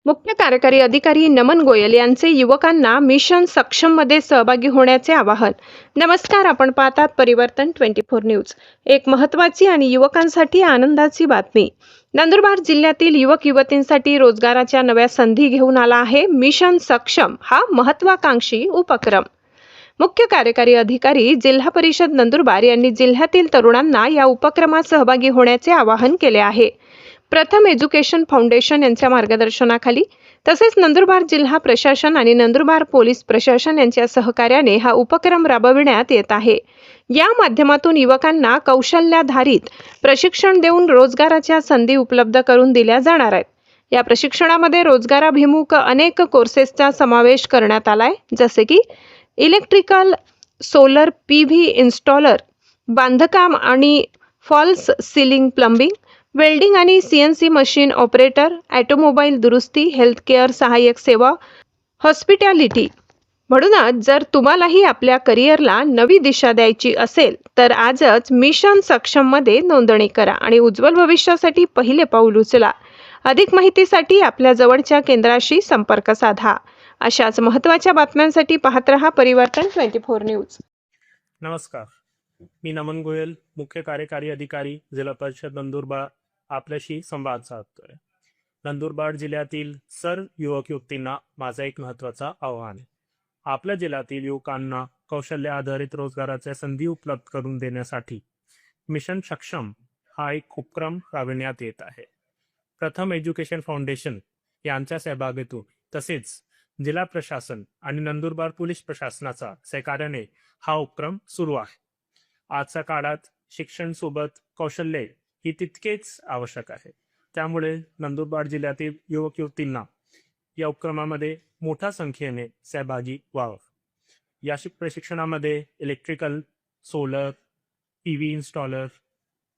मुख्य कार्यकारी अधिकारी नमन गोयल यांचे युवकांना मिशन सक्षम मध्ये सहभागी होण्याचे आवाहन. नमस्कार, आपण पाहतात परिवर्तन 24 न्यूज. एक महत्त्वाची आणि युवकांसाठी आनंदाची बातमी. नंदुरबार जिल्ह्यातील युवक युवतींसाठी रोजगाराच्या नव्या संधी घेऊन आला आहे मिशन सक्षम हा महत्त्वाकांक्षी उपक्रम. मुख्य कार्यकारी अधिकारी जिल्हा परिषद नंदुरबार यांनी जिल्ह्यातील तरुणांना या उपक्रमात सहभागी होण्याचे आवाहन केले आहे. प्रथम एज्युकेशन फाउंडेशन यांच्या मार्गदर्शनाखाली तसेच नंदुरबार जिल्हा प्रशासन आणि नंदुरबार पोलीस प्रशासन यांच्या सहकार्याने हा उपक्रम राबविण्यात येत आहे. या माध्यमातून युवकांना कौशल्याधारित प्रशिक्षण देऊन रोजगाराच्या संधी उपलब्ध करून दिल्या जाणार आहेत. या प्रशिक्षणामध्ये रोजगाराभिमुख अनेक कोर्सेसचा समावेश करण्यात आलाय, जसे की इलेक्ट्रिकल, सोलर पीव्ही इन्स्टॉलर, बांधकाम आणि फॉल्स सिलिंग प्लंबिंग, वेल्डिंग आणि सीएनसी मशीन ऑपरेटर, ऑटोमोबाईल दुरुस्ती, हेल्थकेअर सहाय्यक सेवा, हॉस्पिटॅलिटी. म्हणूनच जर तुम्हालाही आपल्या करिअरला नवी दिशा द्यायची असेल तर आजच मिशन सक्षम मध्ये नोंदणी करा आणि उज्ज्वल भविष्यासाठी पहिले पाऊल उचला. अधिक माहितीसाठी आपल्या जवळच्या केंद्राशी संपर्क साधा. अशाच महत्त्वाच्या बातम्यांसाठी पाहत रहा परिवर्तन 24 न्यूज. नमस्कार, मी नमन गोयल, मुख्य कार्यकारी अधिकारी, जिल्हा परिषद नंदुरबार आपल्याशी संवाद साधतोय. नंदुरबार जिल्ह्यातील सर्व युवक युवतींना माझा एक महत्त्वाचा आव्हान आहे. आपल्या जिल्ह्यातील युवकांना कौशल्य आधारित रोजगाराच्या संधी उपलब्ध करून देण्यासाठी मिशन सक्षम हा एक उपक्रम राबविण्यात येत आहे. प्रथम एज्युकेशन फाउंडेशन यांच्या सहभागातून तसेच जिल्हा प्रशासन आणि नंदुरबार पोलीस प्रशासनाचा सहकार्याने हा उपक्रम सुरू आहे. आजच्या काळात शिक्षण सोबत कौशल्य ही तितकेच आवश्यक आहे. त्यामुळे नंदुरबार जिल्ह्यातील युवक युवतींना या उपक्रमामध्ये मोठ्या संख्येने सहभागी व्हावं. या प्रशिक्षणामध्ये electrical, solar, PV installer,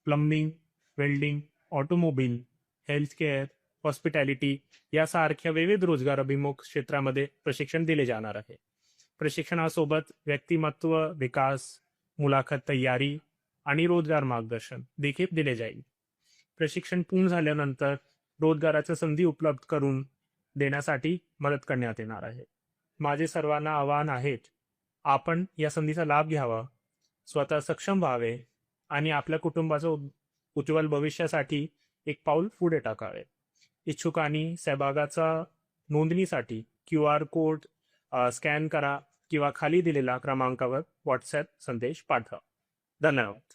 plumbing, welding, automobile, healthcare, hospitality यासारख्या विविध रोजगाराभिमुख क्षेत्रामध्ये प्रशिक्षण दिले जाणार आहे. प्रशिक्षणासोबत व्यक्तिमत्व विकास, मुलाखत तयारी आणि रोजगार मार्गदर्शन देखील दिले जाईल. प्रशिक्षण पूर्ण झाल्यानंतर रोजगाराच्या संधी उपलब्ध करून देण्यासाठी मदत करण्यात येणार आहे. माझे सर्वांना आवाहन आहे, आपण या संधीचा लाभ घ्यावा, स्वतः सक्षम व्हावे आणि आपल्या कुटुंबाच्या उज्ज्वल भविष्यासाठी एक पाऊल पुढे टाकावे. इच्छुकांनी सहभागाचा नोंदणीसाठी QR कोड स्कॅन करा किंवा खाली दिलेल्या क्रमांकावर व्हॉट्सॲप संदेश पाठवा. धन्यवाद.